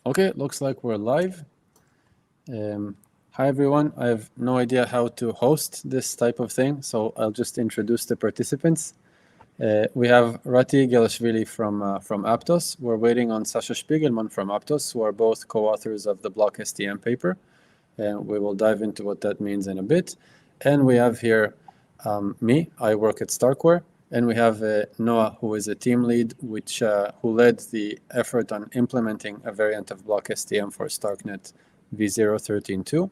Okay, looks like we're live. Hi everyone. I have no idea how to host this type of thing, so I'll just introduce the participants. We have Roti from Aptos. We're waiting on Sasha Spigelman from Aptos, who are both co-authors of the Block STM paper. And we will dive into what that means in a bit. And we have here me. I work at StarkWare. And we have Noa, who is a team lead, who led the effort on implementing a variant of Block STM for Starknet v0.13.2.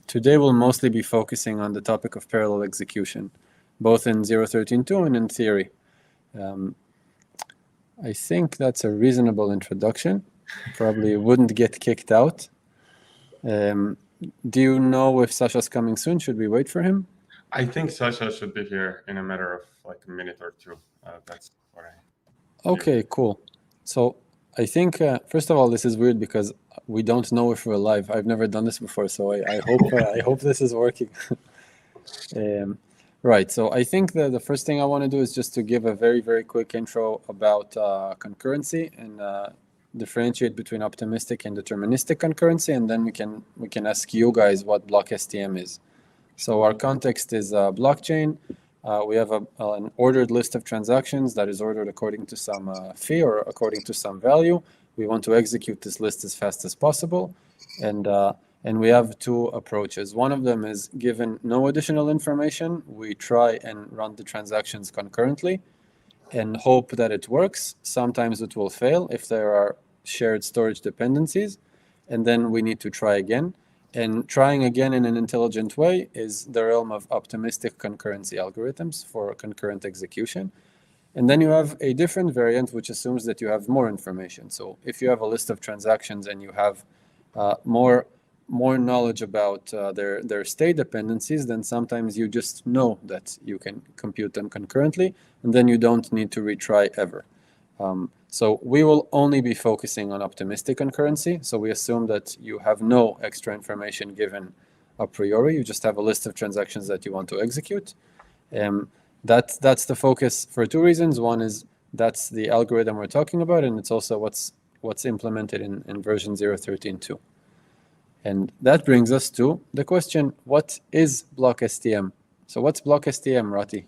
Today we'll mostly be focusing on the topic of parallel execution, both in 0.13.2 and in theory. I think that's a reasonable introduction. Probably wouldn't get kicked out. Do you know if Sasha's coming soon? Should we wait for him? I think Sasha should be here in a matter of like a minute or two. That's what I... Okay, cool. So I think, first of all, this is weird because we don't know if we're live. I've never done this before, so I hope this is working. Right, so I think the first thing I want to do is just to give a very, very quick intro about concurrency and differentiate between optimistic and deterministic concurrency, and then we can ask you guys what Block STM is. So our context is a blockchain. We have an ordered list of transactions that is ordered according to some fee or according to some value. We want to execute this list as fast as possible, and we have two approaches. One of them is given no additional information, we try and run the transactions concurrently and hope that it works. Sometimes it will fail if there are shared storage dependencies, and then we need to try again. And trying again in an intelligent way is the realm of optimistic concurrency algorithms for concurrent execution. And then you have a different variant which assumes that you have more information. So if you have a list of transactions and you have more knowledge about their state dependencies, then sometimes you just know that you can compute them concurrently, and then you don't need to retry ever. So we will only be focusing on optimistic concurrency. So we assume that you have no extra information given a priori. You just have a list of transactions that you want to execute. That's the focus for two reasons. One is that's the algorithm we're talking about, and it's also what's implemented in version 0.13.2. And that brings us to the question, what is Block STM? So what's Block STM, Roti?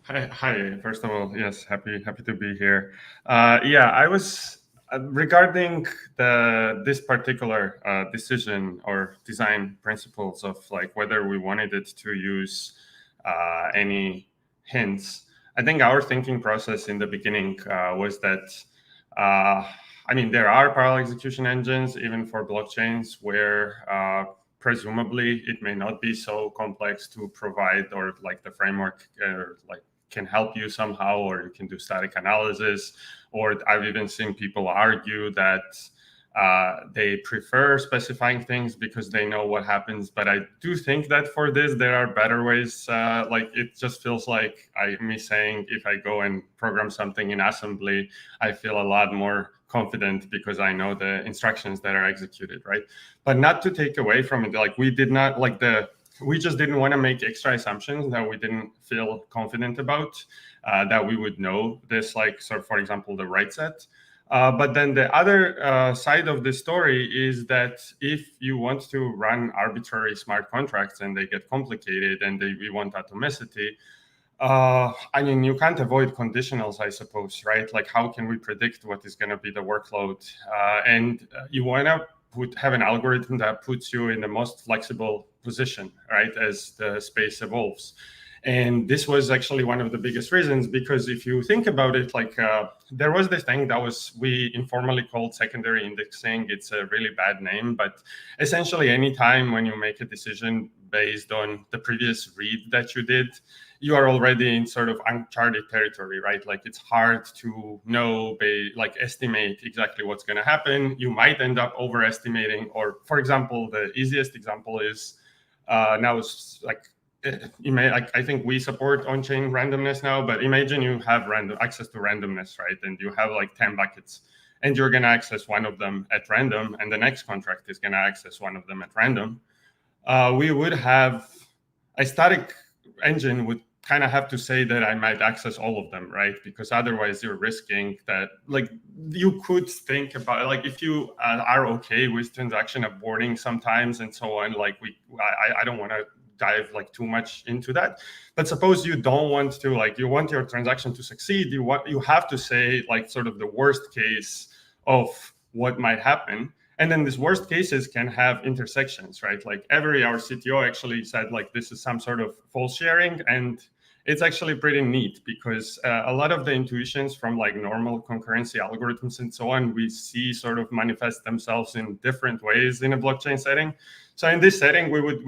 Hi. First of all, yes, happy to be here. I was regarding this particular decision or design principles of like whether we wanted it to use any hints. I think our thinking process in the beginning was that there are parallel execution engines even for blockchains where presumably it may not be so complex to provide, or like the framework can help you somehow, or you can do static analysis. Or I've even seen people argue that they prefer specifying things because they know what happens. But I do think that for this, there are better ways. It just feels like me saying if I go and program something in assembly, I feel a lot more confident because I know the instructions that are executed, right? But not to take away from it, like we just didn't want to make extra assumptions that we didn't feel confident about, that we would know this, for example, the right set. But then the other side of the story is that if you want to run arbitrary smart contracts and they get complicated and we want atomicity, you can't avoid conditionals, I suppose, right? Like how can we predict what is going to be the workload? And you want to have an algorithm that puts you in the most flexible position, right, as the space evolves. And this was actually one of the biggest reasons, because if you think about it, there was this thing that we informally called secondary indexing. It's a really bad name, but essentially any time when you make a decision based on the previous read that you did, you are already in sort of uncharted territory, right? Like it's hard to know, estimate exactly what's going to happen. You might end up overestimating, or for example, the easiest example is now it's I think we support on-chain randomness now, but imagine you have access to randomness, right? And you have like 10 buckets and you're going to access one of them at random, and the next contract is going to access one of them at random. We would have a static engine would kind of have to say that I might access all of them, right? Because otherwise you're risking that, like, you could think about, like, if you are okay with transaction aborting sometimes and so on, like I don't want to dive like too much into that, but suppose you don't want to, like, you want your transaction to succeed, you have to say like sort of the worst case of what might happen. And then these worst cases can have intersections, right? Like our CTO actually said, like, this is some sort of false sharing. And it's actually pretty neat because a lot of the intuitions from like normal concurrency algorithms and so on, we see sort of manifest themselves in different ways in a blockchain setting. So in this setting, we would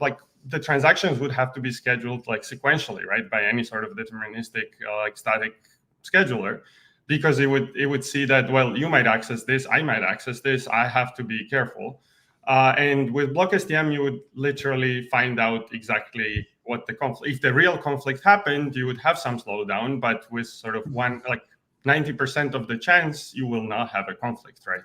like the transactions would have to be scheduled like sequentially, right? By any sort of deterministic like static scheduler. Because it would see that, well, you might access this, I might access this, I have to be careful. And with Block STM, you would literally find out exactly what the conflict, if the real conflict happened, you would have some slowdown, but with sort of 90% of the chance, you will not have a conflict, right?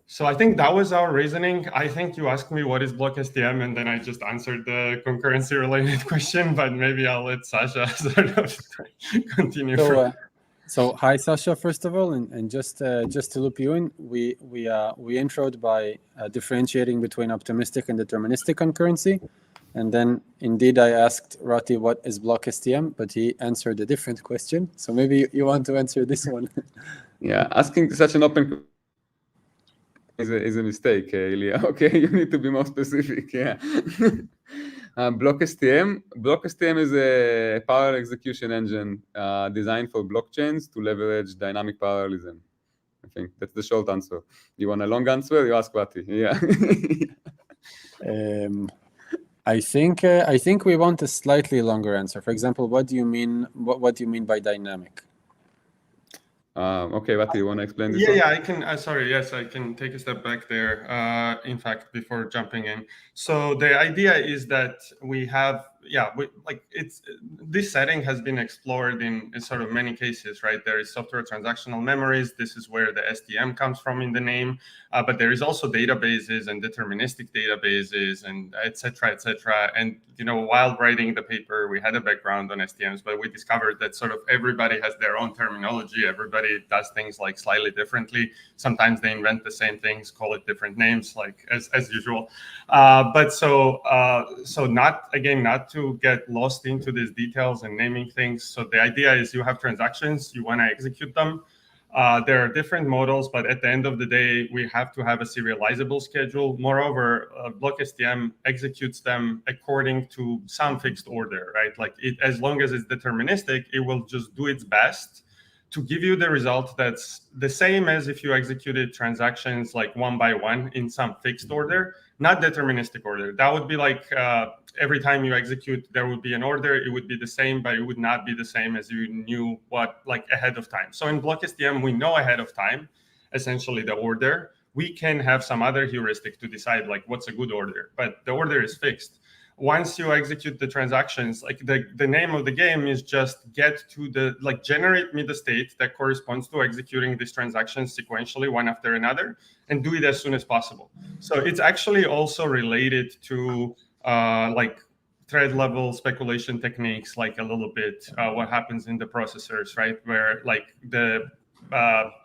So I think that was our reasoning. I think you asked me what is Block STM, and then I just answered the concurrency related question, but maybe I'll let Sasha sort of continue. So hi, Sasha, first of all, and just to loop you in, we introed by differentiating between optimistic and deterministic concurrency. And then indeed I asked Roti what is Block STM, but he answered a different question. So maybe you want to answer this one. Yeah, asking such an open is a mistake, Illia. Okay, you need to be more specific. Yeah. Block STM is a parallel execution engine designed for blockchains to leverage dynamic parallelism. I think that's the short answer. You want a long answer? You ask Roti. Yeah. I think we want a slightly longer answer. For example, what do you mean? What do you mean by dynamic? Okay, Roti, you want to explain this? Yeah, I can. Sorry, yes, I can take a step back there. In fact, before jumping in, so the idea is that we have, this setting has been explored in sort of many cases, right? There is software transactional memories. This is where the STM comes from in the name, but there is also databases and deterministic databases and et cetera, et cetera. And while writing the paper, we had a background on STMs, but we discovered that sort of everybody has their own terminology. Everybody does things like slightly differently. Sometimes they invent the same things, call it different names, like as usual. But so not to get lost into these details and naming things. So the idea is you have transactions, you want to execute them. There are different models, but at the end of the day, we have to have a serializable schedule. Moreover, Block STM executes them according to some fixed order, right? Like as long as it's deterministic, it will just do its best to give you the result that's the same as if you executed transactions like one by one in some fixed order, not deterministic order. That would be like every time you execute, there would be an order. It would be the same, but it would not be the same as you knew ahead of time. So in Block STM, we know ahead of time, essentially the order. We can have some other heuristic to decide like what's a good order, but the order is fixed. Once you execute the transactions, like the name of the game is just get to generate me the state that corresponds to executing these transactions sequentially one after another and do it as soon as possible. So it's actually also related to thread level speculation techniques, like a little bit what happens in the processors, right? Where like the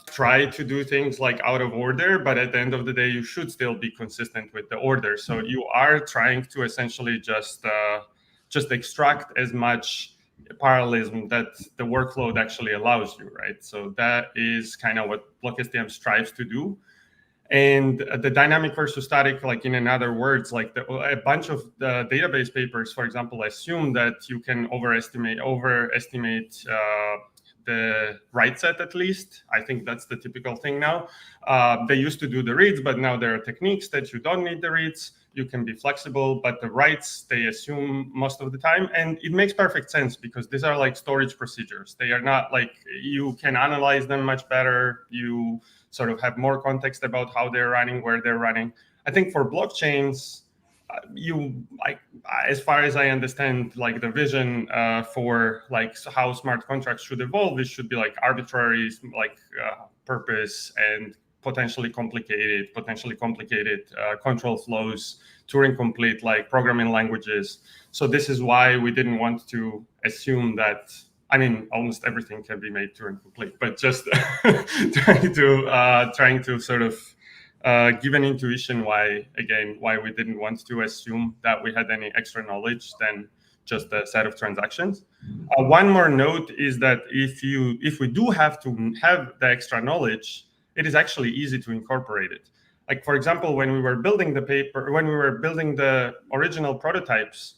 try to do things like out of order, but at the end of the day, you should still be consistent with the order. So you are trying to essentially just extract as much parallelism that the workload actually allows you, right? So that is kind of what Block STM strives to do. And the dynamic versus static, like in other words, like a bunch of the database papers, for example, assume that you can overestimate the write set at least. I think that's the typical thing now. They used to do the reads, but now there are techniques that you don't need the reads. You can be flexible, but the writes, they assume most of the time. And it makes perfect sense because these are like storage procedures. They are not like, you can analyze them much better. You sort of have more context about how they're running, where they're running. I think for blockchains, as far as I understand, like the vision for like how smart contracts should evolve, it should be like arbitrary, purpose and potentially complicated control flows Turing complete, like programming languages. So this is why we didn't want to assume that, I mean, almost everything can be made Turing complete, but just trying to sort of give an intuition why we didn't want to assume that we had any extra knowledge than just a set of transactions. One more note is that if we do have to have the extra knowledge, it is actually easy to incorporate it. Like, for example, when we were building the original prototypes,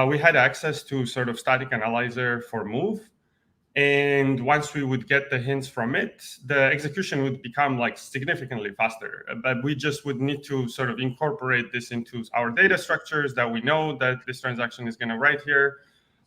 we had access to sort of static analyzer for move. And once we would get the hints from it, the execution would become like significantly faster. But we just would need to sort of incorporate this into our data structures that we know that this transaction is going to write here.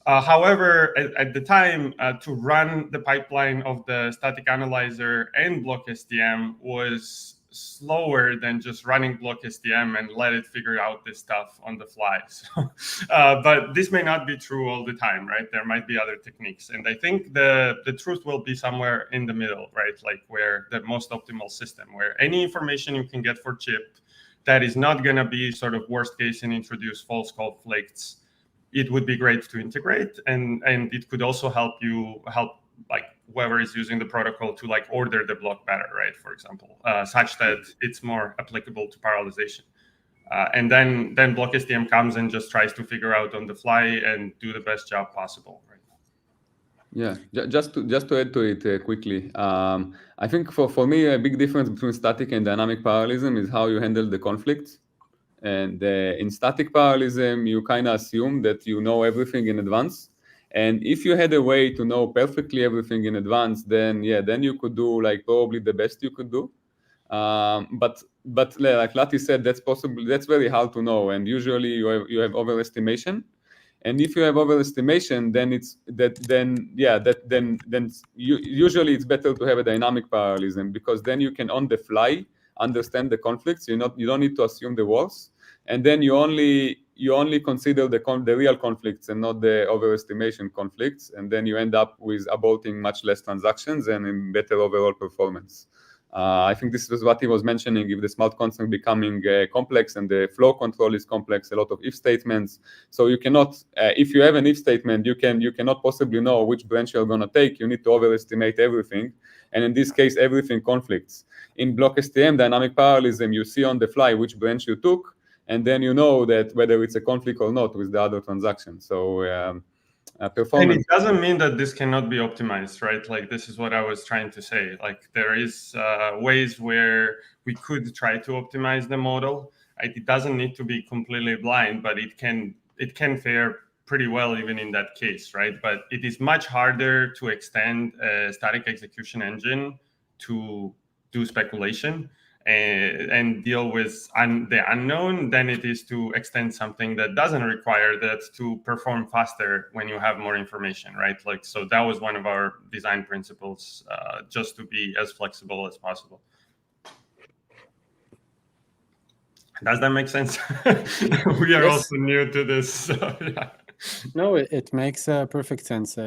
However, at the time, to run the pipeline of the static analyzer and Block STM was slower than just running Block STM and let it figure out this stuff on the fly. So, but this may not be true all the time, right? There might be other techniques. And I think the truth will be somewhere in the middle, right? Like where the most optimal system, where any information you can get for chip that is not going to be sort of worst case and introduce false conflicts, it would be great to integrate. And it could also help like whoever is using the protocol to like order the block better, right? For example, such that it's more applicable to parallelization. And then Block STM comes and just tries to figure out on the fly and do the best job possible, right? Yeah, just to add to it quickly, I think for me a big difference between static and dynamic parallelism is how you handle the conflicts. And in static parallelism, you kind of assume that you know everything in advance. And if you had a way to know perfectly everything in advance, then you could do like probably the best you could do. But like Lati said, that's possible. That's very hard to know. And usually you have overestimation. And if you have overestimation, then usually it's better to have a dynamic parallelism, because then you can on the fly understand the conflicts. You don't need to assume the worst, and then you only consider the real conflicts and not the overestimation conflicts, and then you end up with aborting much less transactions and in better overall performance. I think this was what he was mentioning. If the smart contract becoming complex and the flow control is complex, a lot of if statements. So you cannot, if you have an if statement, you cannot possibly know which branch you're going to take. You need to overestimate everything, and in this case, everything conflicts. In Block STM dynamic parallelism, you see on the fly which branch you took, and then you know that whether it's a conflict or not with the other transaction. So performance. And it doesn't mean that this cannot be optimized, right? Like this is what I was trying to say. Like there is ways where we could try to optimize the model. It doesn't need to be completely blind, but it can fare pretty well even in that case, right? But it is much harder to extend a static execution engine to do speculation and deal with the unknown than it is to extend something that doesn't require that to perform faster when you have more information, right? Like, so that was one of our design principles, just to be as flexible as possible. Does that make sense? We are also new to this. So, yeah. No, it makes perfect sense.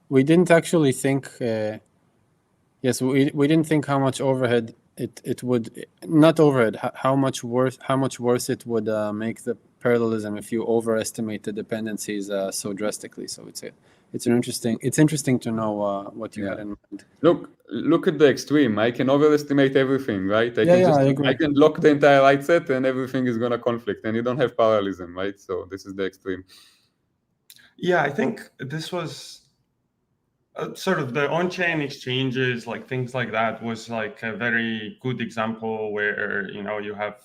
We didn't actually think, yes, we didn't think how much overhead it would, not overhead, how much worse it would make the parallelism if you overestimate the dependencies so drastically. So it's interesting to know what you had in mind. Look at the extreme. I can overestimate everything, right? I can block the entire right set and everything is going to conflict, and you don't have parallelism, right? So this is the extreme. Yeah, I think this was sort of the on-chain exchanges, like things like that, was like a very good example where you have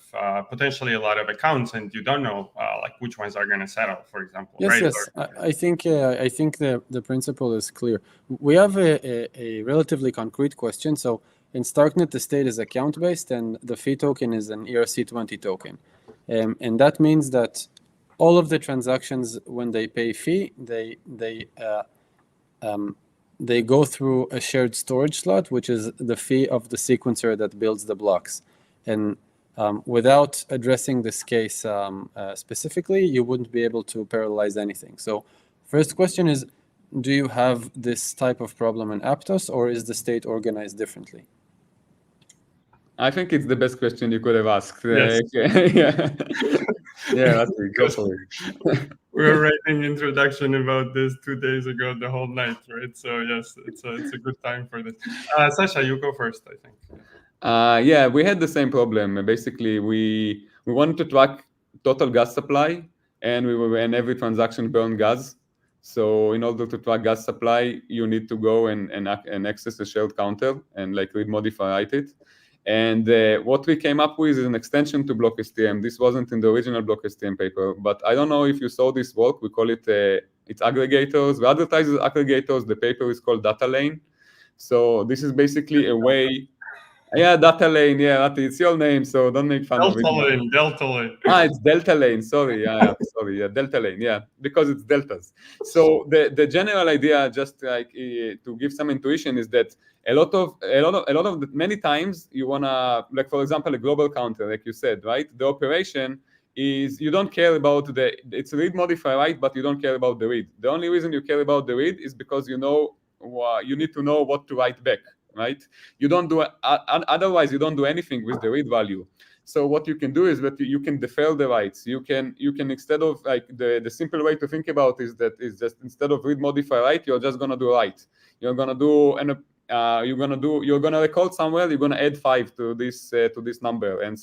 potentially a lot of accounts and you don't know like which ones are going to settle, for example. Yes, right? yes. I think the principle is clear. We have a relatively concrete question. So in Starknet, the state is account based, and the fee token is an ERC20 token, and that means that all of the transactions, when they pay fee, they go through a shared storage slot, which is the fee of the sequencer that builds the blocks. And without addressing this case specifically, you wouldn't be able to parallelize anything. So first question is, do you have this type of problem in Aptos, or is the state organized differently? I think it's the best question you could have asked. Yes. Yeah. Yeah, that's it. Go for it. We were writing introduction about this 2 days ago, the whole night, right? So yes, it's a good time for this. Sasha, you go first, I think. Yeah, we had the same problem. Basically, we wanted to track total gas supply, and and every transaction burn gas. So in order to track gas supply, you need to go and access a shared counter and like read, modify, write it. And what we came up with is an extension to Block STM. This wasn't in the original Block STM paper, but I don't know if you saw this work. We call it it's aggregators. We advertise as aggregators. The paper is called data lane. So this is basically a way. Yeah, data lane. Yeah, Roti, it's your name, so don't make fun of it. Delta lane. It's delta lane. Sorry, sorry, yeah, delta lane. Yeah, because it's deltas. So the general idea, just like to give some intuition, is that many times you wanna, like for example, a global counter, like you said, right? The operation is you don't care about it's read, modify, write, but you don't care about the read. The only reason you care about the read is because you need to know what to write back. Right? You don't do otherwise you don't do anything with the read value. So what you can do is that you can defer the writes. You can instead of like the simple way to think about is just instead of read, modify, write, you're just gonna do write. You're gonna do you're gonna record somewhere. You're gonna add 5 to this number, and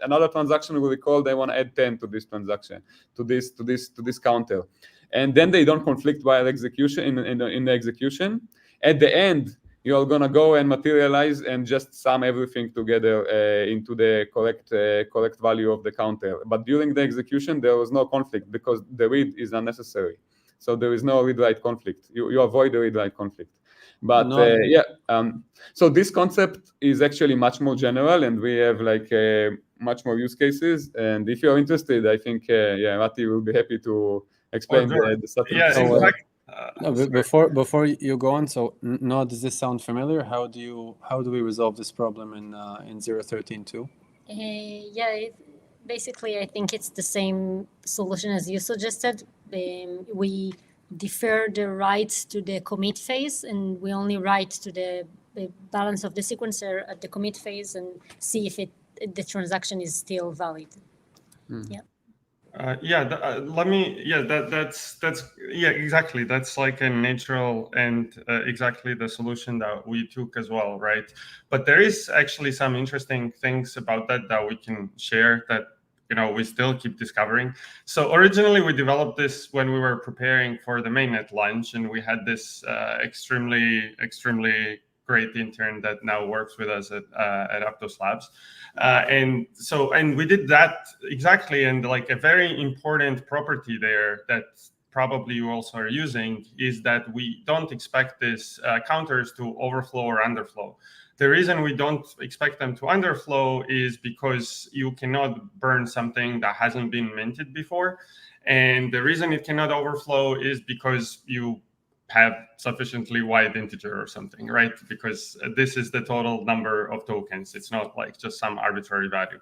another transaction will recall they want to add 10 to this transaction to this counter, and then they don't conflict while execution in the execution. At the end, you're gonna go and materialize and just sum everything together into the correct value of the counter. But during the execution, there was no conflict because the read is unnecessary. So there is no read-write conflict. You avoid the read-write conflict. But so this concept is actually much more general, and we have like much more use cases. And if you're interested, I think Roti will be happy to explain the subtle. Yeah, in fact. Before you go on, so Noa, does this sound familiar? How do we resolve this problem in 0.13.2? Basically, I think it's the same solution as you suggested. We defer the writes to the commit phase, and we only write to the balance of the sequencer at the commit phase and see if the transaction is still valid. Yeah. Exactly. That's like a natural and exactly the solution that we took as well, right? But there is actually some interesting things about that we can share that we still keep discovering. So originally we developed this when we were preparing for the mainnet launch, and we had this extremely great intern that now works with us at Aptos Labs. And we did that exactly. And like a very important property there that probably you also are using is that we don't expect these counters to overflow or underflow. The reason we don't expect them to underflow is because you cannot burn something that hasn't been minted before. And the reason it cannot overflow is because you have sufficiently wide integer or something, right? Because this is the total number of tokens. It's not like just some arbitrary value.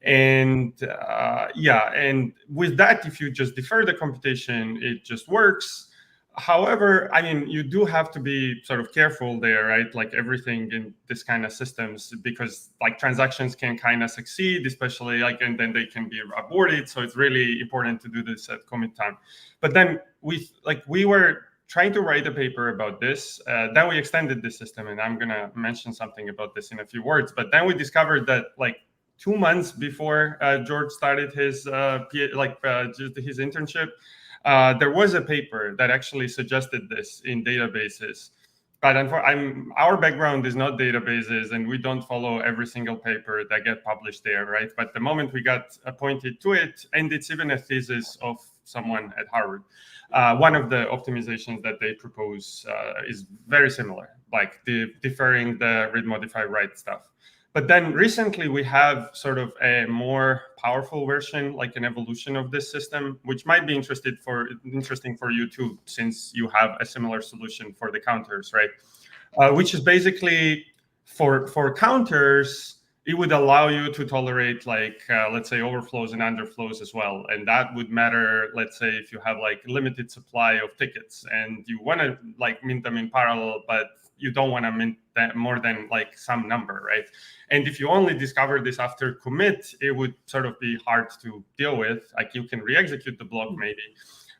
And and with that, if you just defer the computation, it just works. However, I mean, you do have to be sort of careful there, right? Like everything in this kind of systems, because like transactions can kind of succeed, especially like, and then they can be aborted. So it's really important to do this at commit time. But then we were trying to write a paper about this. Then we extended the system, and I'm gonna mention something about this in a few words. But then we discovered that like 2 months before George started his his internship, there was a paper that actually suggested this in databases. But our background is not databases, and we don't follow every single paper that get published there, right? But the moment we got appointed to it, and it's even a thesis of someone at Harvard, one of the optimizations that they propose is very similar, like deferring the read, modify, write stuff. But then recently we have sort of a more powerful version, like an evolution of this system, which might be interesting for you too, since you have a similar solution for the counters, right? Which is basically for counters, it would allow you to tolerate like, let's say, overflows and underflows as well. And that would matter, let's say, if you have like limited supply of tickets and you want to like mint them in parallel, but you don't want to mint that more than like some number, right? And if you only discover this after commit, it would sort of be hard to deal with. Like you can re-execute the block maybe.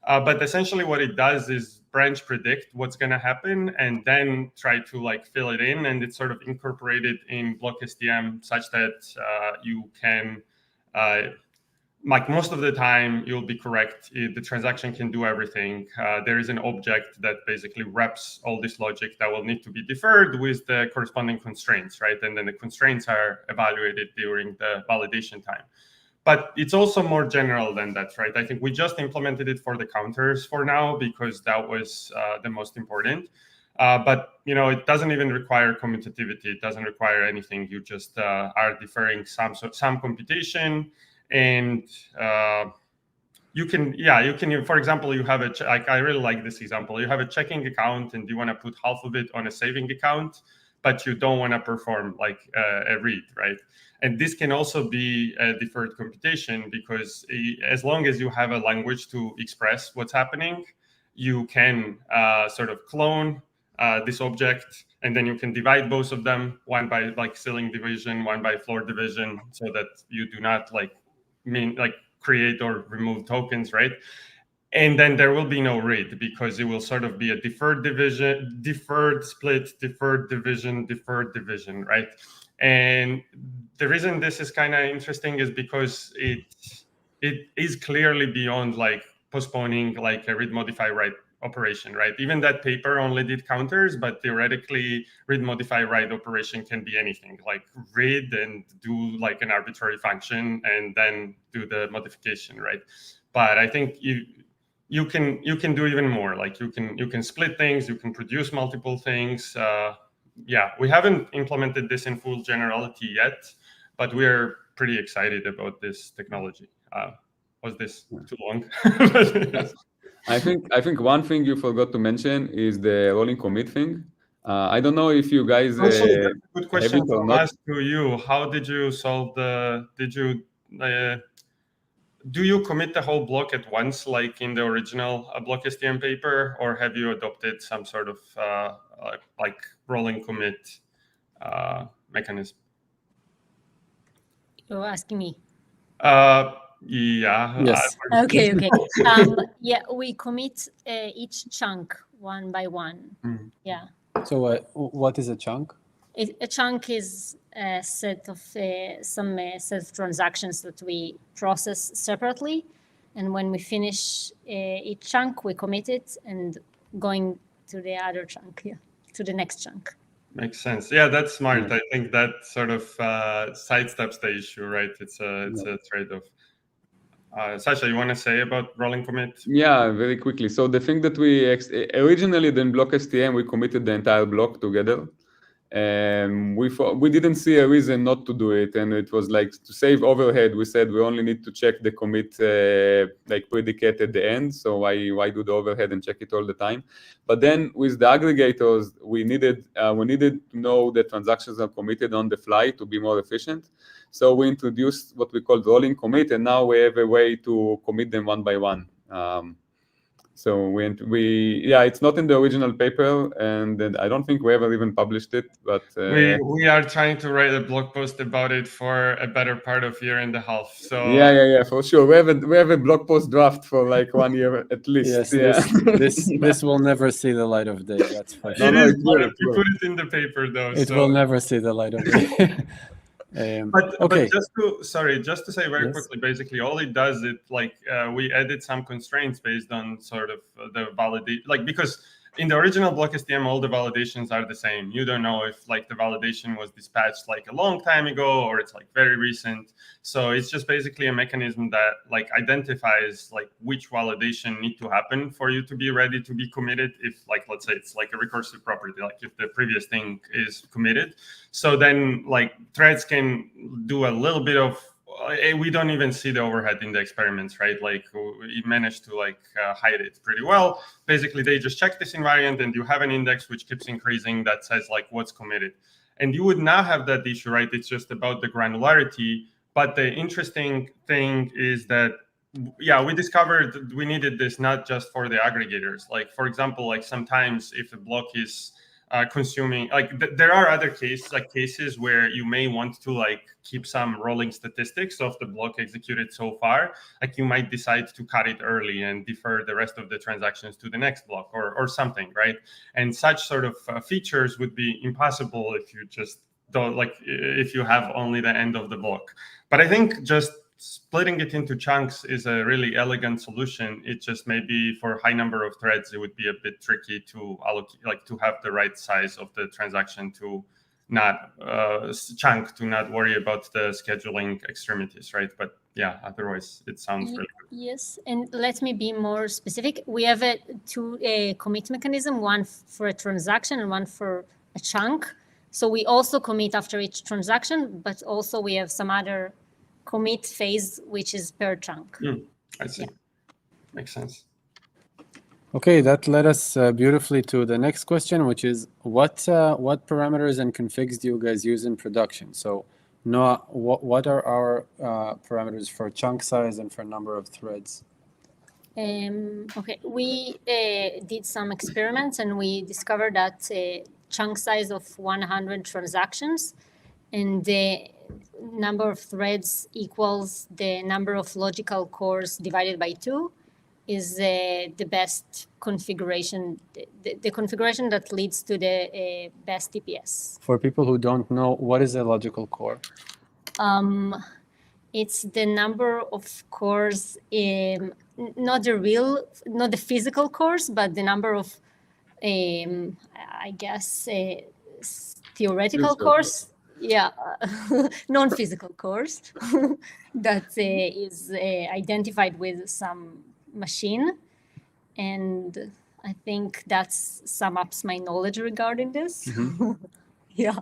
But essentially what it does is branch predict what's going to happen and then try to like fill it in. And it's sort of incorporated in Block STM such that you can, like most of the time, you'll be correct. The transaction can do everything. There is an object that basically wraps all this logic that will need to be deferred with the corresponding constraints, right? And then the constraints are evaluated during the validation time. But it's also more general than that, right? I think we just implemented it for the counters for now because that was the most important. But it doesn't even require commutativity. It doesn't require anything. You just are deferring some computation, and you can, for example, you have I really like this example. You have a checking account, and you want to put half of it on a saving account, but you don't want to perform like a read, right? And this can also be a deferred computation because as long as you have a language to express what's happening, you can sort of clone this object, and then you can divide both of them, one by like ceiling division, one by floor division, so that you do not create or remove tokens, right? And then there will be no read because it will sort of be a deferred division, deferred split, deferred division, right? And the reason this is kind of interesting is because it is clearly beyond like postponing like a read modify write operation, right? Even that paper only did counters, but theoretically read modify write operation can be anything, like read and do like an arbitrary function and then do the modification, right? But I think you can do even more. Like you can split things, you can produce multiple things. We haven't implemented this in full generality yet, but we're pretty excited about this technology. Was this too long? Yes. I think one thing you forgot to mention is the rolling commit thing. I don't know if you guys Actually, that's a good question have it or from not. us to you. How did you solve do you commit the whole block at once, like in the original Block STM paper, or have you adopted some sort of like rolling commit mechanism? You're asking me. Yeah. Yes. Okay. We commit each chunk one by one. Yeah. So what is a chunk? A chunk is a set of some set of transactions that we process separately, and when we finish each chunk, we commit it and going to the other chunk, to the next chunk. Makes sense. Yeah, that's smart. I think that sort of sidesteps the issue, right? It's a trade-off. Sasha, you want to say about rolling commit? Yeah, very quickly. So the thing that we originally in Block STM, we committed the entire block together. And we didn't see a reason not to do it, and it was like to save overhead. We said we only need to check the commit like predicate at the end. So why do the overhead and check it all the time? But then with the aggregators, we needed to know that transactions are committed on the fly to be more efficient. So we introduced what we call rolling commit, and now we have a way to commit them one by one. So it's not in the original paper, and I don't think we ever even published it. But we are trying to write a blog post about it for a better part of year and a half. So yeah, for sure. We have a blog post draft for like 1 year at least. Yes, this will never see the light of day. That's for sure. We put it in the paper though. It will never see the light of day. But just to say very quickly, basically all it does is like we added some constraints based on sort of the validate, like because in the original Block STM all the validations are the same. You don't know if like the validation was dispatched like a long time ago or it's like very recent. So it's just basically a mechanism that like identifies like which validation need to happen for you to be ready to be committed. If like let's say it's like a recursive property, like if the previous thing is committed. So then like threads can do a little bit of, we don't even see the overhead in the experiments, right? Like we managed to like hide it pretty well. Basically, they just check this invariant and you have an index which keeps increasing that says like what's committed. And you would not have that issue, right? It's just about the granularity. But the interesting thing is that, yeah, we discovered we needed this not just for the aggregators. Like, for example, like sometimes if a block is consuming, like there are other cases where you may want to like keep some rolling statistics of the block executed so far. Like you might decide to cut it early and defer the rest of the transactions to the next block or something, right? And such sort of features would be impossible if you just don't, like if you have only the end of the block. But I think just splitting it into chunks is a really elegant solution. It just maybe for high number of threads, it would be a bit tricky to allocate, like to have the right size of the transaction to not chunk, to not worry about the scheduling extremities, right? But yeah, otherwise it sounds really good. Yes, and let me be more specific. We have two commit mechanism, one for a transaction and one for a chunk. So we also commit after each transaction, but also we have some other commit phase, which is per chunk. I see. Yeah. Makes sense. Okay, that led us beautifully to the next question, which is what parameters and configs do you guys use in production? So Noa, what are our parameters for chunk size and for number of threads? Okay, we did some experiments and we discovered that chunk size of 100 transactions and the number of threads equals the number of logical cores divided by 2 is the best configuration, the configuration that leads to the best TPS. For people who don't know, what is a logical core? It's the number of cores, not the physical cores, but the number of, I guess, theoretical cores. Yeah, non-physical cores that is identified with some machine. And I think that sums up my knowledge regarding this. Mm-hmm. Yeah.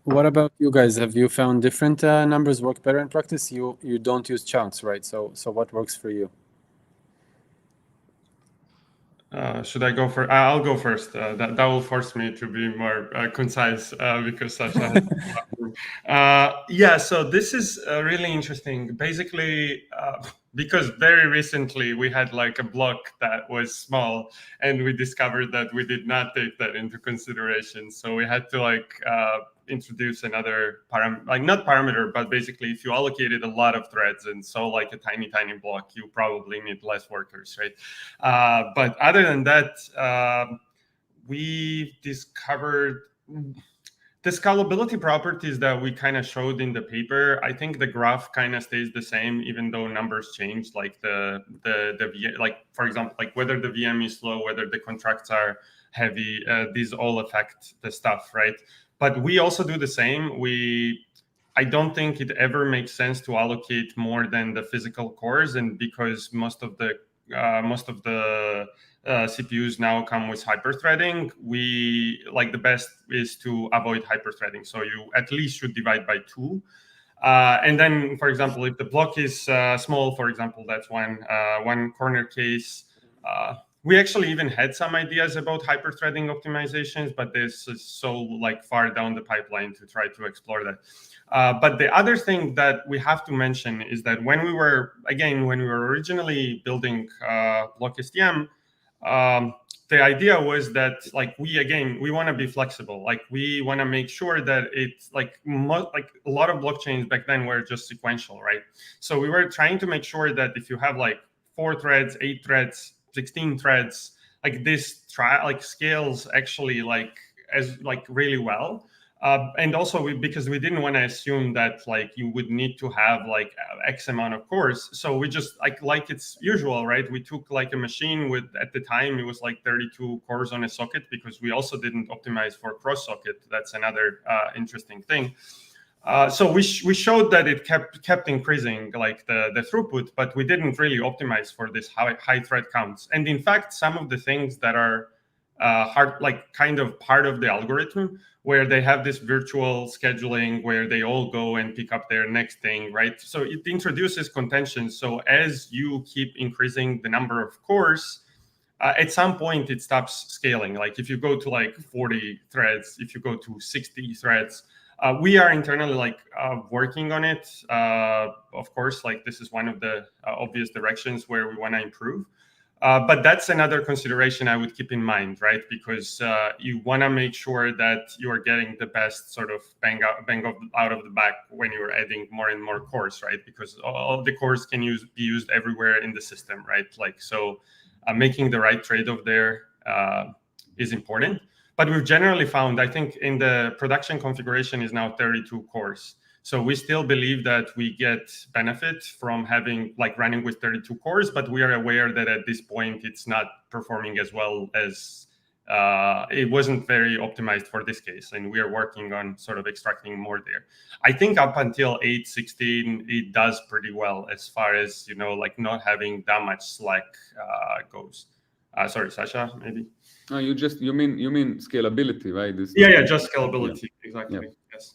What about you guys? Have you found different numbers work better in practice? You don't use chunks, right? So what works for you? Should I go first? I'll go first. That will force me to be more concise because Sasha has yeah, so this is really interesting. Basically, because very recently we had like a block that was small and we discovered that we did not take that into consideration. So we had to like introduce another not parameter, but basically if you allocated a lot of threads and so like a tiny block, you probably need less workers, right? But other than that, we discovered the scalability properties that we kind of showed in the paper. I think the graph kind of stays the same, even though numbers change, like the like, for example, like whether the VM is slow, whether the contracts are heavy, these all affect the stuff, right? But we also do the same. I don't think it ever makes sense to allocate more than the physical cores, and because most of the CPUs now come with hyperthreading, we like the best is to avoid hyperthreading. So you at least should divide by 2. And then, for example, if the block is small, for example, that's one corner case. We actually even had some ideas about hyperthreading optimizations, but this is so like far down the pipeline to try to explore that. But the other thing that we have to mention is that when we were originally building Block STM, the idea was that like we want to be flexible. Like we want to make sure that it's like a lot of blockchains back then were just sequential, right? So we were trying to make sure that if you have like 4 threads, 8 threads, 16 threads, like this scales actually like really well. And also because we didn't want to assume that like you would need to have like X amount of cores. So we just like it's usual, right? We took like a machine with, at the time it was like 32 cores on a socket, because we also didn't optimize for cross socket. That's another interesting thing. So we showed that it kept increasing like the throughput, but we didn't really optimize for this high thread counts. And in fact, some of the things that are hard, like kind of part of the algorithm, where they have this virtual scheduling where they all go and pick up their next thing, right? So it introduces contention. So as you keep increasing the number of cores, at some point it stops scaling. Like if you go to like 40 threads, if you go to 60 threads, we are internally like working on it. Of course, like this is one of the obvious directions where we want to improve. But that's another consideration I would keep in mind, right? Because you want to make sure that you are getting the best sort of bang out of the back when you're adding more and more cores, right? Because all the cores can be used everywhere in the system, right? Like so, making the right trade-off there is important. But we've generally found, I think, in the production configuration is now 32 cores. So we still believe that we get benefit from having like running with 32 cores, but we are aware that at this point it's not performing as well as it wasn't very optimized for this case. And we are working on sort of extracting more there. I think up until 8.16, it does pretty well as far as, you know, like not having that much slack goes. Sorry, Sasha, maybe. No, you mean scalability, right? Yeah, just scalability. Yeah. Exactly. Yeah. Yes.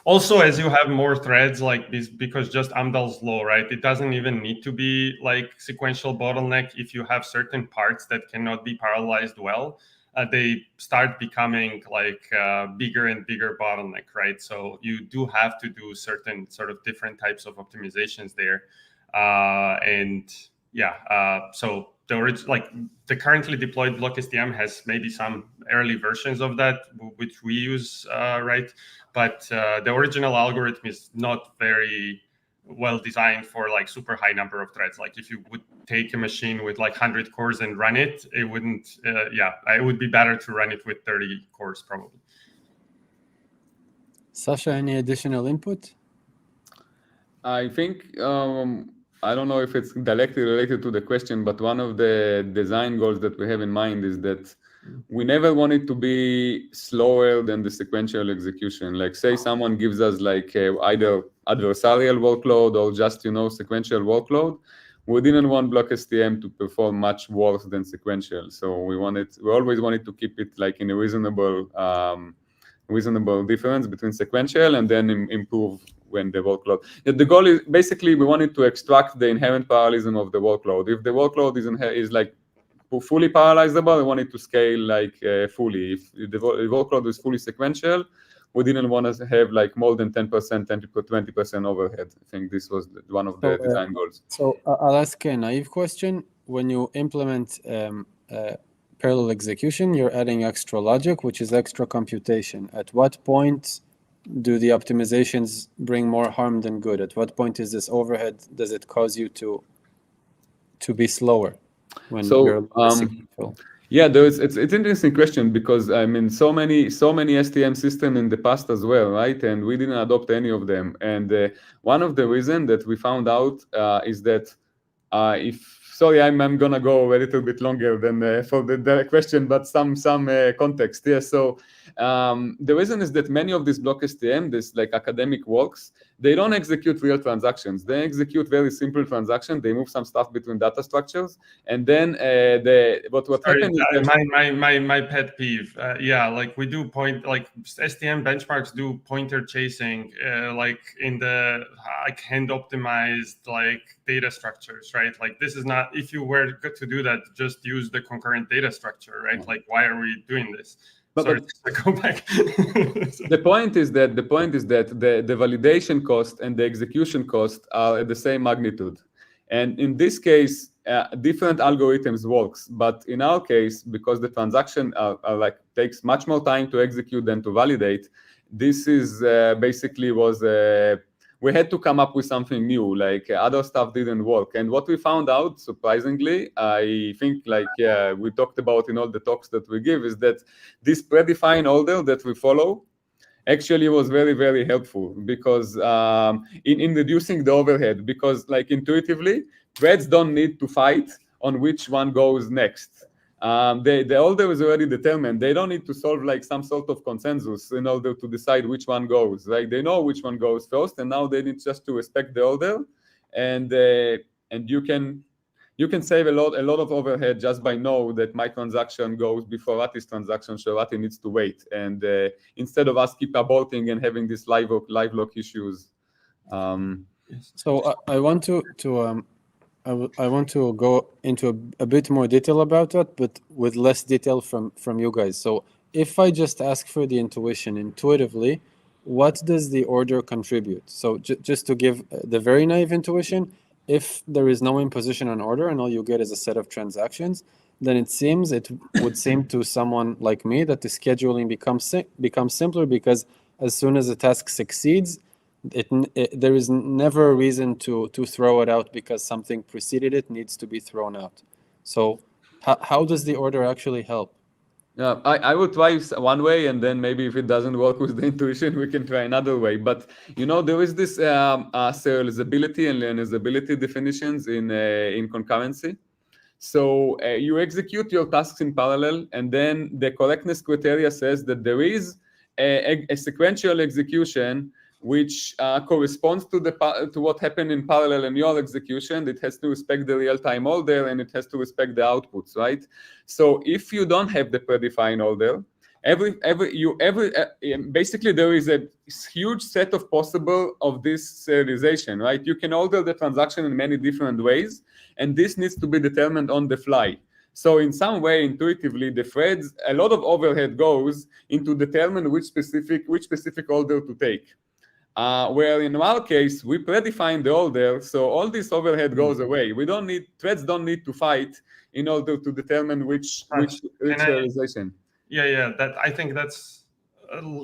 Also, as you have more threads like this, because just Amdahl's law, right? It doesn't even need to be like sequential bottleneck. If you have certain parts that cannot be parallelized well, they start becoming like bigger and bigger bottleneck, right? So you do have to do certain sort of different types of optimizations there. So the currently deployed Block STM has maybe some early versions of that, which we use, right? But the original algorithm is not very well designed for like super high number of threads. Like if you would take a machine with like 100 cores and run it, it wouldn't, it would be better to run it with 30 cores probably. Sasha, any additional input? I think, I don't know if it's directly related to the question, but one of the design goals that we have in mind is that we never want it to be slower than the sequential execution. Like say someone gives us like either adversarial workload or just, you know, sequential workload. We didn't want Block STM to perform much worse than sequential. So we always wanted to keep it like in a reasonable difference between sequential and then improve when the workload. The goal is basically we wanted to extract the inherent parallelism of the workload. If the workload is like fully parallelizable, we want it to scale like fully. If the workload is fully sequential, we didn't want to have like more than 10%, 20% overhead. I think this was one of the design goals. So I'll ask a naive question. When you implement parallel execution, you're adding extra logic, which is extra computation. At what point do the optimizations bring more harm than good? At what point is this overhead? Does it cause you to be slower when you're sequential? Yeah, it's an interesting question because I mean so many STM systems in the past as well, right? And we didn't adopt any of them. And one of the reasons that we found out is that sorry, I'm gonna go a little bit longer than for the question, but some context. Yeah, so the reason is that many of these Block STM, this like academic works, they don't execute real transactions. They execute very simple transactions. They move some stuff between data structures, and then what happens is my pet peeve. Like we do STM benchmarks do pointer chasing, like in the like hand optimized like data structures, right? Like this is not. If you were to do that, just use the concurrent data structure, right? Like why are we doing this? Sorry, go back. The point is that the validation cost and the execution cost are at the same magnitude, and in this case, different algorithms works. But in our case, because the transaction takes much more time to execute than to validate, this is basically we had to come up with something new. Like other stuff didn't work, and what we found out, surprisingly, I think we talked about in all the talks that we give, is that this predefined order that we follow actually was very, very helpful because in reducing the overhead, because like intuitively, threads don't need to fight on which one goes next. The order is already determined. They don't need to solve like some sort of consensus in order to decide which one goes. Right? They know which one goes first, and now they need just to respect the order, and you can save a lot of overhead just by know that my transaction goes before Roti's transaction, so Roti needs to wait. And instead of us keep aborting and having these live lock issues. So I want to I want to go into a bit more detail about that, but with less detail from you guys. So if I just ask for the intuition intuitively, what does the order contribute? So just to give the very naive intuition, if there is no imposition on order and all you get is a set of transactions, then it would seem to someone like me that the scheduling becomes simpler, because as soon as a task succeeds, there is never a reason to throw it out because something preceded it needs to be thrown out. So how does the order actually help? Yeah, I will try one way, and then maybe if it doesn't work with the intuition, we can try another way. But there is this serializability and linearizability definitions in concurrency. So you execute your tasks in parallel, and then the correctness criteria says that there is a sequential execution which corresponds to what happened in parallel in your execution. It has to respect the real-time order, and it has to respect the outputs, right? So if you don't have the predefined order, basically there is a huge set of possible of this serialization, right? You can order the transaction in many different ways, and this needs to be determined on the fly. So in some way, intuitively, the threads, a lot of overhead goes into determine which specific order to take. Where in our case, we predefine the order, so all this overhead goes away. Threads don't need to fight in order to determine which serialization. Yeah. I think that's.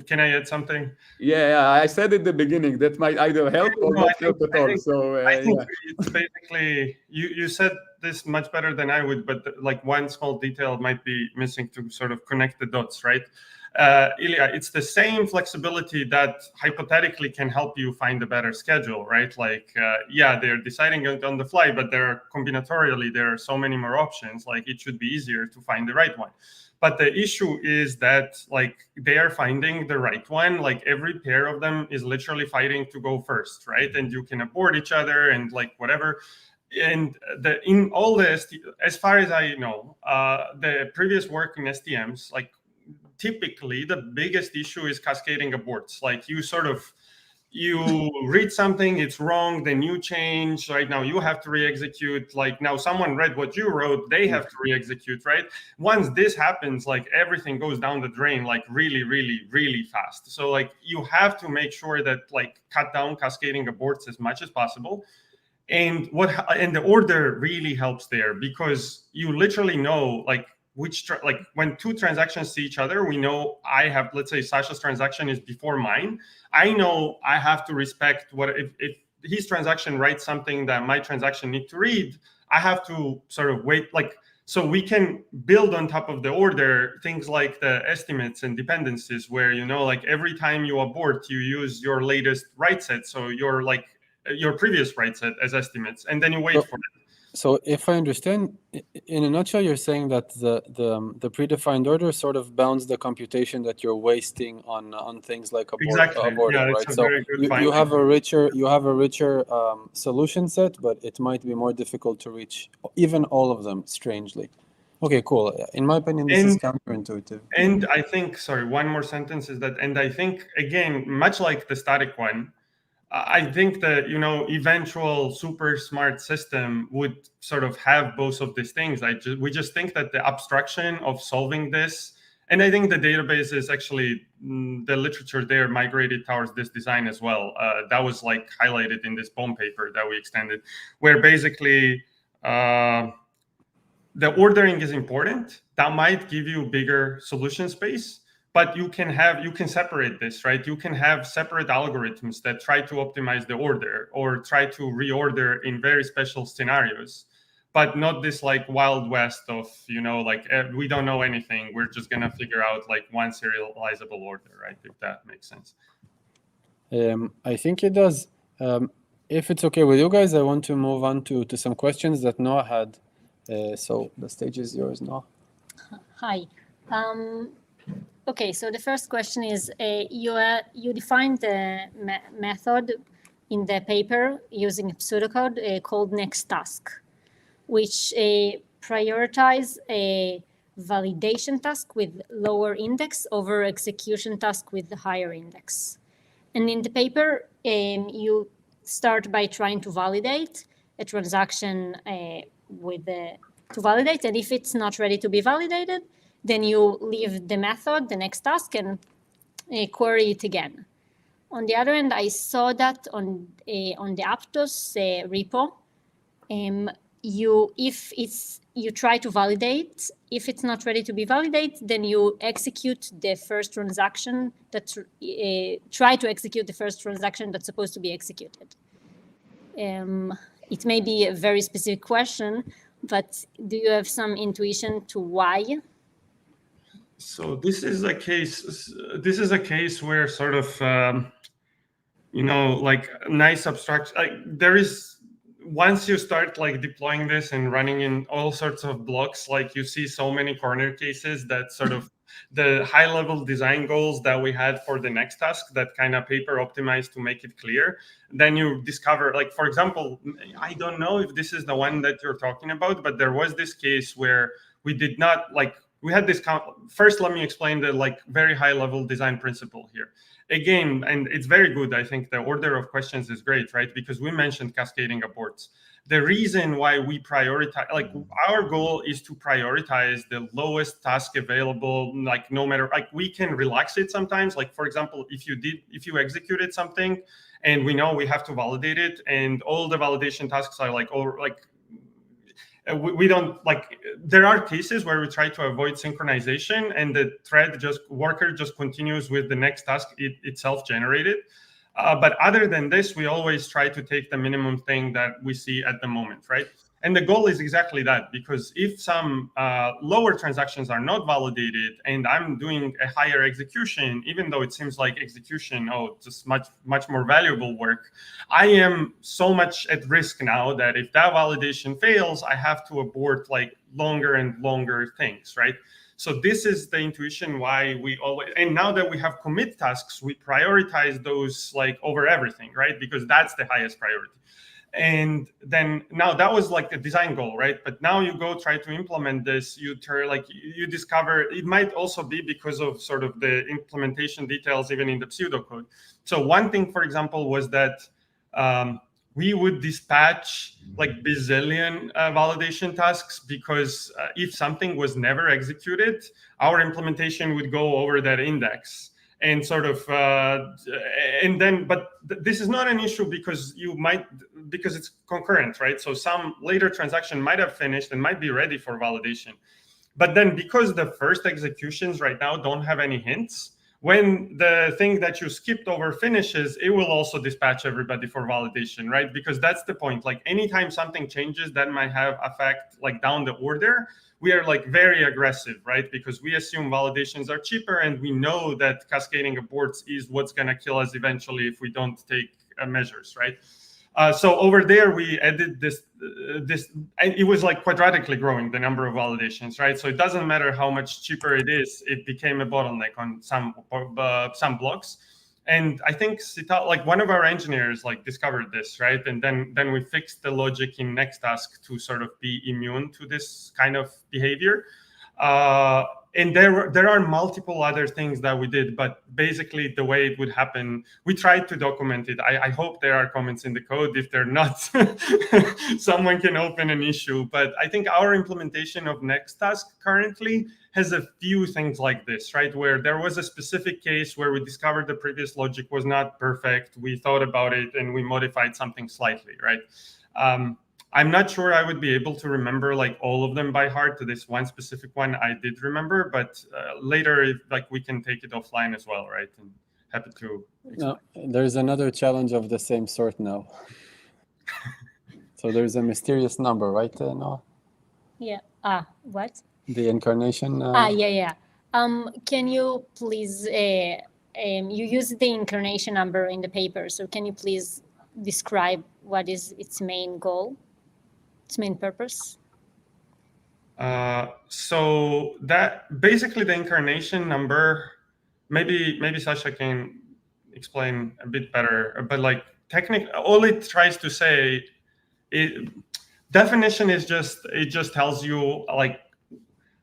Can I add something? Yeah. I said at the beginning that might either help or not help at all. So I think it's basically you said this much better than I would, but like one small detail might be missing to sort of connect the dots, right? Illia, it's the same flexibility that hypothetically can help you find a better schedule, right? Like, they're deciding on the fly, but combinatorially, there are so many more options. Like, it should be easier to find the right one. But the issue is that, like, they are finding the right one. Like, every pair of them is literally fighting to go first, right? And you can abort each other and like whatever. And in all this, as far as I know, the previous work in STMs, like, typically the biggest issue is cascading aborts. Like, you read something, it's wrong, then you change. Right now you have to re-execute. Like, now someone read what you wrote, they have to re-execute, right? Once this happens, like, everything goes down the drain, like, really, really, really fast. So, like, you have to make sure that, like, cut down cascading aborts as much as possible. And the order really helps there, because you literally know, like, when two transactions see each other, we know let's say Sasha's transaction is before mine. I know I have to respect if his transaction writes something that my transaction need to read, I have to sort of wait, like, so we can build on top of the order things like the estimates and dependencies, where, like, every time you abort, you use your latest write set. So your previous write set as estimates, and then you wait for it. So if I understand, in a nutshell, you're saying that the predefined order sort of bounds the computation that you're wasting on things like aborting, right? So you have a richer solution set, but it might be more difficult to reach even all of them, strangely. Okay, cool. In my opinion, this is counterintuitive. And I think, one more sentence is that, and I think, again, much like the static one, I think that, eventual super smart system would sort of have both of these things. We just think that the abstraction of solving this, and I think the database is actually, the literature there migrated towards this design as well. That was, like, highlighted in this BOEM paper that we extended, where basically the ordering is important. That might give you bigger solution space. But you can separate this, right? You can have separate algorithms that try to optimize the order or try to reorder in very special scenarios, but not this, like, Wild West of, like, we don't know anything. We're just going to figure out, like, one serializable order, right? If that makes sense. I think it does. If it's okay with you guys, I want to move on to some questions that Noah had. So the stage is yours, Noah. Hi. Okay, so the first question is, you defined the method in the paper using a pseudocode called next task, which prioritize a validation task with lower index over execution task with the higher index. And in the paper, you start by trying to validate, a transaction to validate. And if it's not ready to be validated, then you leave the method, the next task, and query it again. On the other hand, I saw that on the Aptos repo, you try to validate. If it's not ready to be validated, then you execute the first transaction try to execute the first transaction that's supposed to be executed. It may be a very specific question, but do you have some intuition to why? So this is a case where sort of, like nice abstract, there is, once you start like deploying this and running in all sorts of blocks, like you see so many corner cases that sort of the high level design goals that we had for the next task that kind of paper optimized to make it clear. Then you discover, like, for example, I don't know if this is the one that you're talking about, but there was this case where we did not we had this first, let me explain the like very high level design principle here. Again, and it's very good. I think the order of questions is great, right? Because we mentioned cascading aborts. The reason why we prioritize, like our goal is to prioritize the lowest task available, like no matter, like we can relax it sometimes. Like for example, if you executed something and we know we have to validate it and all the validation tasks are like, we don't like, there are cases where we try to avoid synchronization and the worker just continues with the next task itself generated. But other than this, we always try to take the minimum thing that we see at the moment, right? And the goal is exactly that, because if some lower transactions are not validated and I'm doing a higher execution, even though it seems like execution, just much more valuable work, I am so much at risk now that if that validation fails, I have to abort like longer and longer things, right? So this is the intuition why we always, and now that we have commit tasks, we prioritize those like over everything, right? Because that's the highest priority. And then now that was like a design goal, right? But now you go try to implement this, you discover it might also be because of sort of the implementation details, even in the pseudocode. So one thing, for example, was that we would dispatch like bazillion validation tasks because if something was never executed, our implementation would go over that index. And sort of, and then, but this is not an issue because because it's concurrent, right? So some later transaction might have finished and might be ready for validation. But then because the first executions right now don't have any hints, when the thing that you skipped over finishes, it will also dispatch everybody for validation, right? Because that's the point. Like anytime something changes that might have effect like down the order, we are like very aggressive, right? Because we assume validations are cheaper and we know that cascading aborts is what's gonna kill us eventually if we don't take measures, right? So over there, we added this, and it was like quadratically growing the number of validations, right? So it doesn't matter how much cheaper it is, it became a bottleneck on some blocks. And I think like one of our engineers like discovered this, right? And then we fixed the logic in next task to sort of be immune to this kind of behavior. And there are multiple other things that we did, but basically the way it would happen, we tried to document it. I hope there are comments in the code. If they're not, someone can open an issue. But I think our implementation of next task currently has a few things like this, right? Where there was a specific case where we discovered the previous logic was not perfect. We thought about it and we modified something slightly, right? I'm not sure I would be able to remember like all of them by heart. To this one specific one, I did remember, but later, like we can take it offline as well, right? And happy to explain. No, there's another challenge of the same sort now. So there's a mysterious number, right, Noa? Yeah. What? The incarnation. Yeah. Can you please? You use the incarnation number in the paper, so can you please describe what is its main goal? Its main purpose? So that basically the incarnation number, maybe Sasha can explain a bit better, but like all it tries to say, definition is it just tells you like,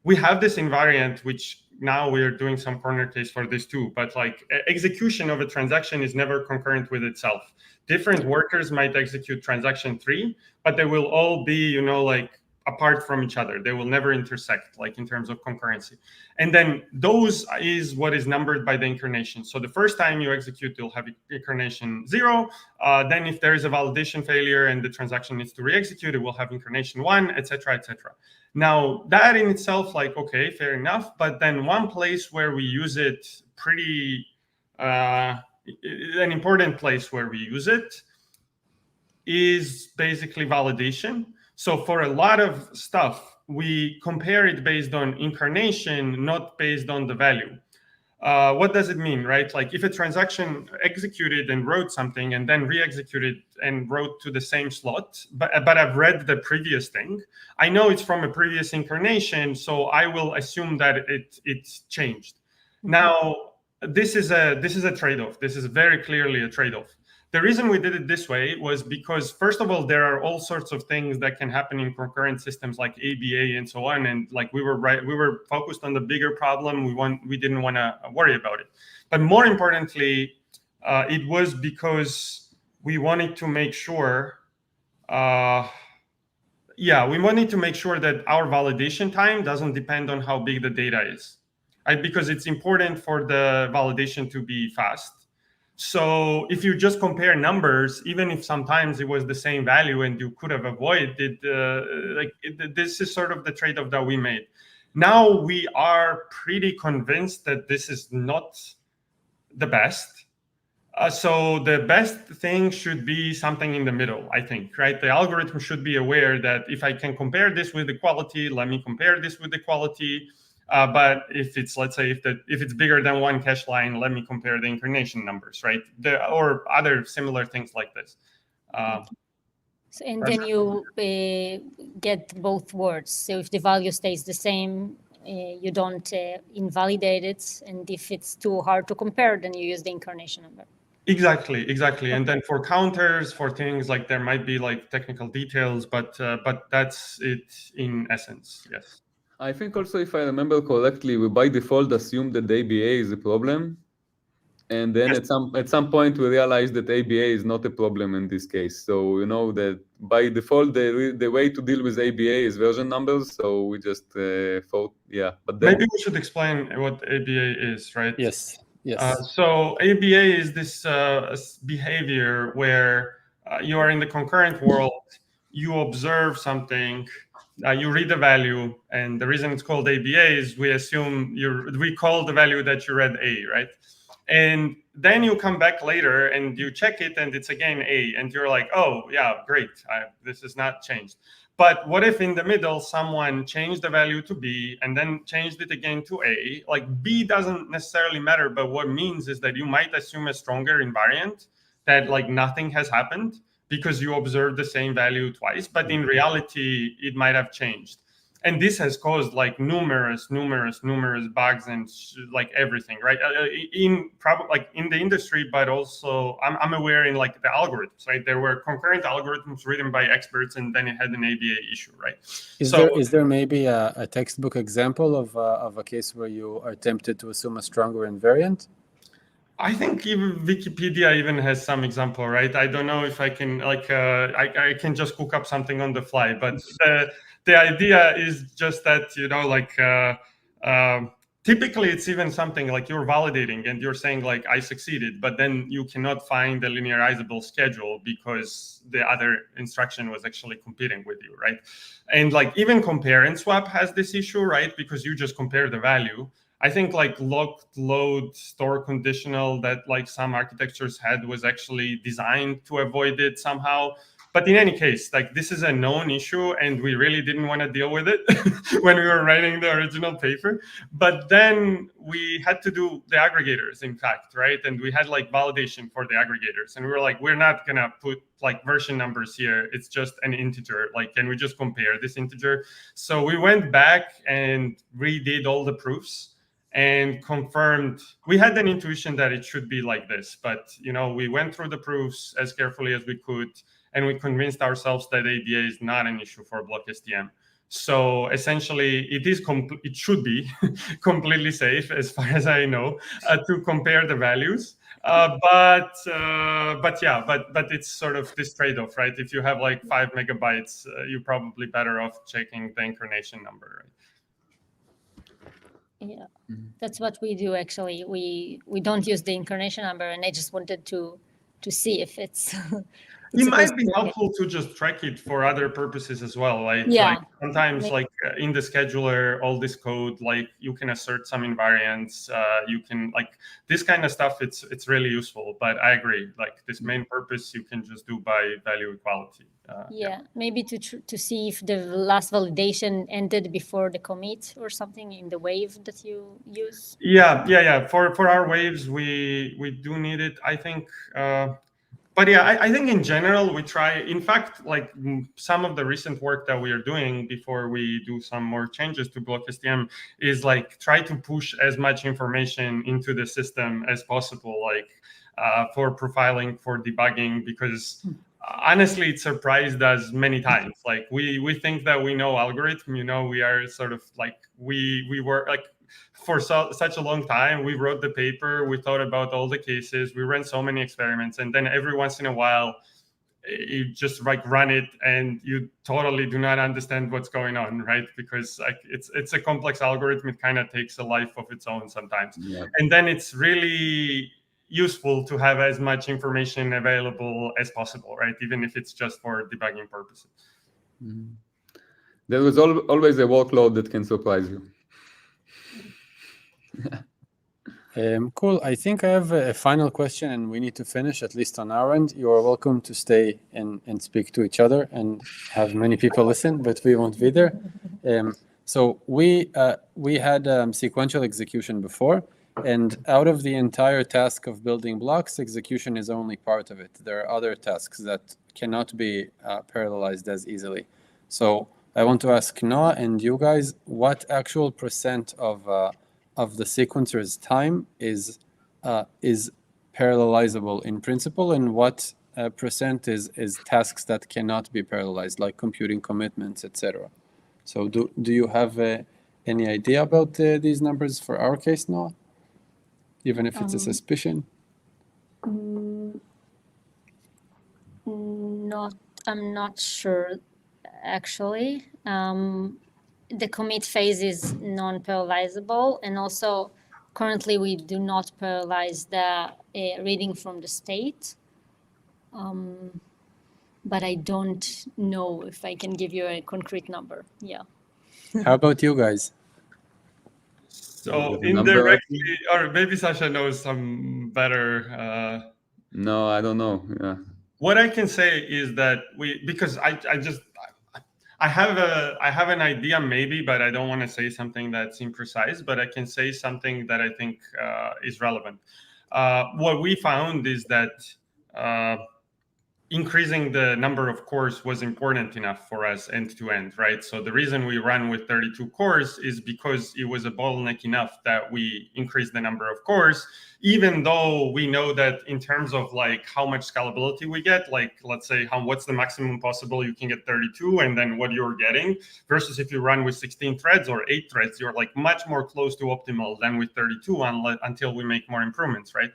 we have this invariant which now we're doing some corner case for this too, but like execution of a transaction is never concurrent with itself. Different workers might execute transaction 3, but they will all be, you know, like apart from each other. They will never intersect, like in terms of concurrency. And then those is what is numbered by the incarnation. So the first time you execute, you'll have incarnation 0. Then if there is a validation failure and the transaction needs to re-execute, it will have incarnation 1, etc., etc. Now that in itself, like, okay, fair enough. But then one place where we use it pretty, an important place where we use it is basically validation. So for a lot of stuff, we compare it based on incarnation, not based on the value. What does it mean, right? Like if a transaction executed and wrote something and then re-executed and wrote to the same slot, but I've read the previous thing, I know it's from a previous incarnation, so I will assume that it's changed. Now, this is a trade-off. This is very clearly a trade-off. The reason we did it this way was because, first of all, there are all sorts of things that can happen in concurrent systems like ABA and so on. And like we were focused on the bigger problem. We didn't want to worry about it. But more importantly, it was because we wanted to make sure, we wanted to make sure that our validation time doesn't depend on how big the data is, right? Because it's important for the validation to be fast. So if you just compare numbers, even if sometimes it was the same value and you could have avoided it, this is sort of the trade-off that we made. Now we are pretty convinced that this is not the best. So the best thing should be something in the middle, I think, right? The algorithm should be aware that if I can compare this with the quality, let me compare this with the quality. But if it's, let's say, if it's bigger than one cache line, let me compare the incarnation numbers, right? Or other similar things like this. And then you get both words. So if the value stays the same, you don't invalidate it. And if it's too hard to compare, then you use the incarnation number. Exactly. And then for counters, for things like there might be like technical details, but that's it in essence, yes. I think also, if I remember correctly, we by default assume that the ABA is a problem, and then yes, at some point we realized that ABA is not a problem in this case. So you know that by default the way to deal with ABA is version numbers. So we just thought, yeah. But then, maybe we should explain what ABA is, right? Yes. So ABA is this behavior where you are in the concurrent world, you observe something. You read the value, and the reason it's called ABA is we assume we call the value that you read A, right? And then you come back later and you check it, and it's again A, and you're like, oh yeah, great, this is not changed. But what if in the middle someone changed the value to B and then changed it again to A? Like B doesn't necessarily matter, but what it means is that you might assume a stronger invariant that like nothing has happened, because you observed the same value twice, but in reality, it might have changed. And this has caused like numerous bugs and like everything, right? In the industry, but also I'm aware in like the algorithms, right? There were concurrent algorithms written by experts, and then it had an ABA issue, right? Is there maybe a textbook example of a case where you are tempted to assume a stronger invariant? I think even Wikipedia even has some example, right? I don't know if I can like I can just cook up something on the fly, but the idea is just that, you know, like typically it's even something like you're validating and you're saying like I succeeded, but then you cannot find a linearizable schedule because the other instruction was actually competing with you, right? And like even compare and swap has this issue, right? Because you just compare the value. I think like locked load store conditional that like some architectures had was actually designed to avoid it somehow. But in any case, like this is a known issue and we really didn't want to deal with it when we were writing the original paper. But then we had to do the aggregators, in fact, right? And we had like validation for the aggregators. And we were like, we're not going to put like version numbers here. It's just an integer. Like, can we just compare this integer? So we went back and redid all the proofs and confirmed. We had an intuition that it should be like this, but you know, we went through the proofs as carefully as we could, and we convinced ourselves that ABA is not an issue for Block STM. So essentially, it should be completely safe, as far as I know, to compare the values. But it's sort of this trade-off, right? If you have like 5 megabytes, you're probably better off checking the incarnation number, right? Yeah, that's what we do actually. We don't use the incarnation number, and I just wanted to see if it's. It might be helpful to just track it for other purposes as well. Like sometimes, like in the scheduler, all this code, like you can assert some invariants. You can like this kind of stuff. It's really useful. But I agree. Like this main purpose, you can just do by value equality. Maybe to see if the last validation ended before the commit or something in the wave that you use. Yeah. For our waves, we do need it. I think. But yeah, I think in general, we try, in fact, like some of the recent work that we are doing before we do some more changes to Block STM is like try to push as much information into the system as possible, like for profiling, for debugging, because honestly, it surprised us many times. Like we think that we know algorithm, we are sort of like, we were like, for such a long time, we wrote the paper, we thought about all the cases, we ran so many experiments, and then every once in a while, you just like run it and you totally do not understand what's going on, right? Because like it's a complex algorithm, it kind of takes a life of its own sometimes. Yeah. And then it's really useful to have as much information available as possible, right? Even if it's just for debugging purposes. Mm-hmm. There was always a workload that can surprise you. Cool. I think I have a final question, and we need to finish, at least on our end. You are welcome to stay and speak to each other and have many people listen, but we won't be there. So we had sequential execution before, and out of the entire task of building blocks, execution is only part of it. There are other tasks that cannot be parallelized as easily. So I want to ask Noa and you guys, what actual percent of the sequencer's time is parallelizable in principle, and what percent is tasks that cannot be parallelized, like computing commitments, etc. So do you have any idea about these numbers for our case, Noa? Even if it's a suspicion? I'm not sure, actually. The commit phase is non-parallelizable, and also currently we do not parallelize the reading from the state. But I don't know if I can give you a concrete number. Yeah. How about you guys? So indirectly, or maybe Sasha knows some better. No, I don't know. Yeah. What I can say is that because I have an idea maybe, but I don't want to say something that's imprecise, but I can say something that I think is relevant. What we found is that increasing the number of cores was important enough for us end to end, right? So the reason we run with 32 cores is because it was a bottleneck enough that we increased the number of cores, even though we know that in terms of like how much scalability we get, like let's say what's the maximum possible, you can get 32, and then what you're getting versus if you run with 16 threads or 8 threads, you're like much more close to optimal than with 32 until we make more improvements, right?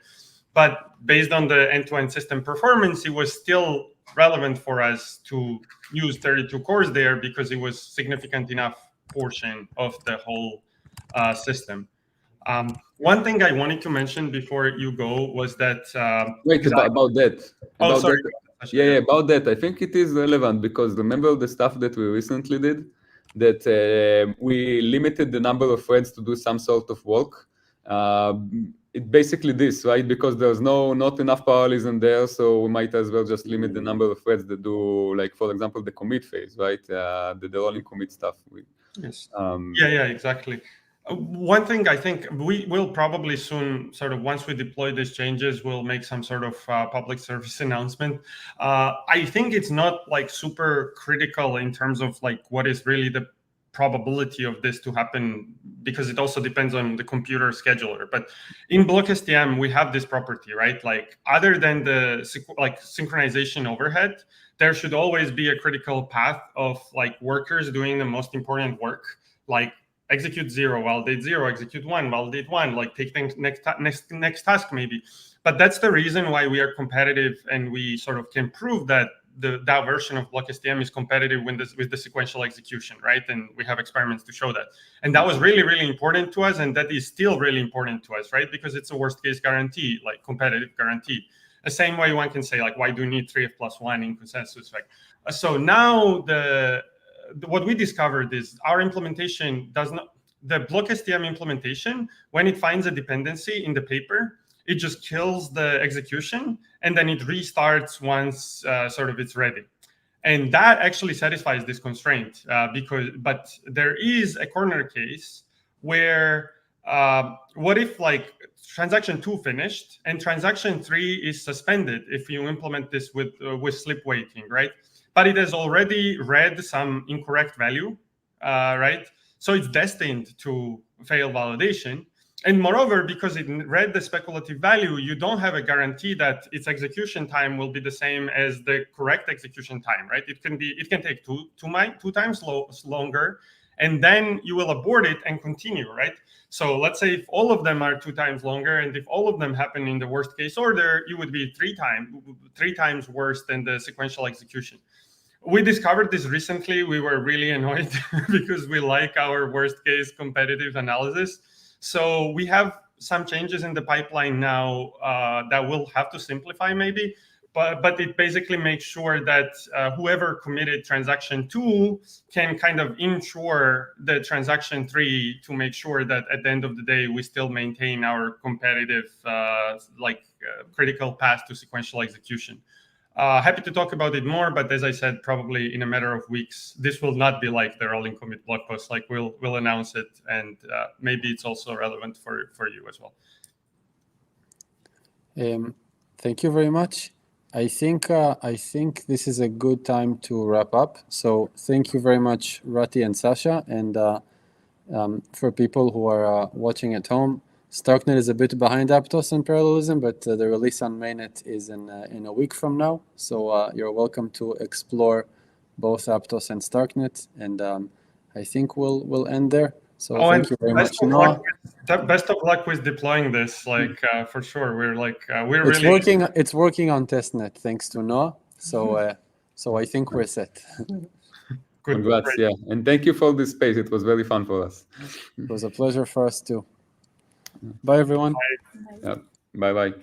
But based on the end-to-end system performance, it was still relevant for us to use 32 cores there because it was significant enough portion of the whole system. One thing I wanted to mention before you go was that... Wait, about that. Oh, sorry. Yeah, about that. I think it is relevant because remember the stuff that we recently did? That we limited the number of threads to do some sort of work. It basically this, right? Because there's not enough parallelism there, so we might as well just limit the number of threads that do, like, for example, the commit phase, right? The rolling commit stuff. Yes. Yeah, exactly. One thing I think we will probably soon, sort of once we deploy these changes, we'll make some sort of public service announcement. I think it's not like super critical in terms of like what is really the probability of this to happen, because it also depends on the computer scheduler. But in Block STM, we have this property, right? Like, other than the synchronization overhead, there should always be a critical path of like workers doing the most important work, like execute 0, validate 0, execute 1, validate 1, like take things next task maybe. But that's the reason why we are competitive, and we sort of can prove that that version of Block STM is competitive with the sequential execution, right? And we have experiments to show that. And that was really, really important to us, and that is still really important to us, right? Because it's a worst case guarantee, like competitive guarantee. The same way one can say, like, why do you need 3f+1 in consensus? Like, so now what we discovered is our implementation does not, the Block STM implementation, when it finds a dependency in the paper, it just kills the execution, and then it restarts once sort of it's ready. And that actually satisfies this constraint, but there is a corner case where what if like transaction 2 finished and transaction 3 is suspended if you implement this with slip weighting, right? But it has already read some incorrect value, right? So it's destined to fail validation. And moreover, because it read the speculative value, you don't have a guarantee that its execution time will be the same as the correct execution time, right? It can take two times longer, and then you will abort it and continue, right? So let's say if all of them are 2 times longer, and if all of them happen in the worst case order, you would be three times worse than the sequential execution. We discovered this recently. We were really annoyed because we like our worst case competitive analysis. So we have some changes in the pipeline now that we'll have to simplify maybe, but it basically makes sure that whoever committed transaction 2 can kind of ensure the transaction 3 to make sure that at the end of the day, we still maintain our competitive critical path to sequential execution. Happy to talk about it more, but as I said, probably in a matter of weeks, this will not be like the rolling commit blog post. Like we'll announce it, and maybe it's also relevant for you as well. Thank you very much. I think this is a good time to wrap up. So thank you very much, Roti and Sasha, and for people who are watching at home. Starknet is a bit behind Aptos in parallelism, but the release on mainnet is in a week from now. So you're welcome to explore both Aptos and Starknet, and I think we'll end there. So thank you very much, Noa. Best of luck with deploying this, like for sure. It's working on testnet thanks to Noa. So I think we're set. Good. Congrats, Great. yeah, and thank you for this space. It was very fun for us. It was a pleasure for us too. Bye, everyone. Bye. Bye bye.